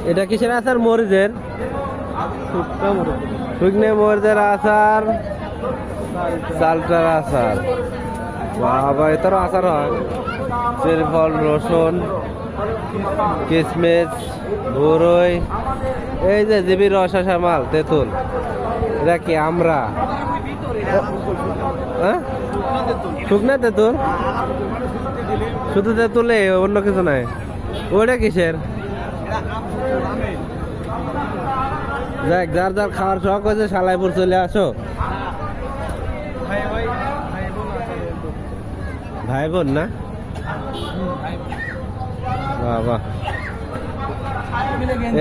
এটা কিসের আচার? মরিচের, শুকনো মরিচের আচার, চালটার আচার। বাবা, এটারও আচার হয়। ফল, রসুন, কিশমিশ, বরই, এই যে জিবি রস আসা মাল, তেঁতুল। এটা কি আমরা? হ্যাঁ, শুকনা তেঁতুল, শুধু তেঁতুলে, অন্য কিছু নাই। ওটা কিসের? যাক, যার যার খাওয়ার শখ হয়েছে সালাইপুর চলে আসো। ভাই বোন না? বাবা,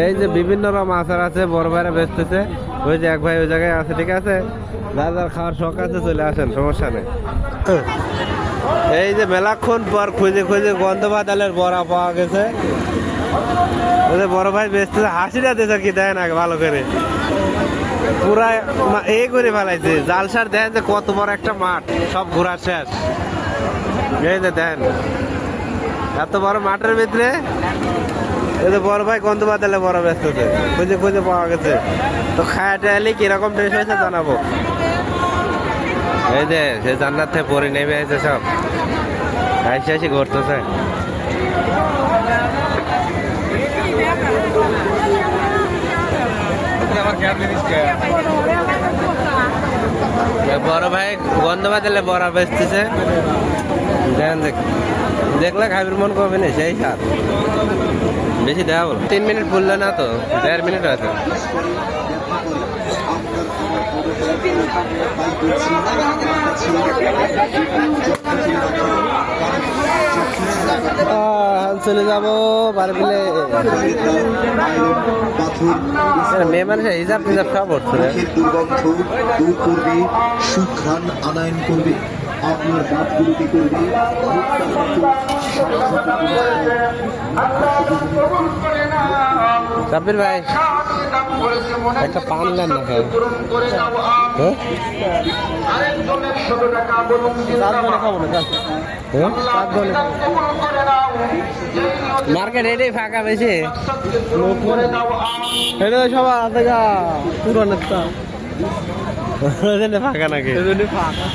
এই যে বিভিন্ন রকম আচার আছে, বড় ভাইরা বেচতেছে। ওই যে এক ভাই ওই জায়গায় আছে, ঠিক আছে। যার যার খাওয়ার শখ আছে চলে আসেন, সমস্যা নেই। এই যে মেলাক্ষণ পর খুঁজে খুঁজে গন্ধ বাদালের বড়া পাওয়া গেছে। ওই যে বড় ভাই বেচতেছে, হাসিটা দিয়েছে কি দেন আগে ভালো করে, পুরা এই করে ফেলাইছে। জালসার দেন যে কত বড় একটা মাঠ, সব ঘোরা শেষ। এই যে দেন এত বড় মাঠের ভিতরে এই যে বড় ভাই গন্ধ বাদালে বড় বেচতেছে, খুঁজে খুঁজে পাওয়া গেছে। তো খায়াটা এলে কিরকম টেস্ট হয়েছে জানাবো। এই যে সে জান্নাত থেকে পরে নেমে আছে, সব হাসি হাসি ঘুরতেছে। বড় ভাই গন্ধ বাদালে বড়া বেচতেছে, দেখলে খাবির মন করবে না, সেই সার বেশি দেওয়া বলো। 3 মিনিট বললো না তো, 1.5 মিনিট আছে। চলে যাবো বাড়ি বিলে। মেয়ে মানুষের হিসাব টিসাব সব করছে। দুর্গন্ধ দূর করবে, সুঘ্রাণ আনয়ন করবে, আপনার দাঁতগুলোকে করবে সাব্বির ভাই একটা পান নেন না খাই। মার্কেট এটাই ফাঁকা বেশি, এটা সবার আছে গা পুরানের, ফাঁকা নাকি? ফাঁকা।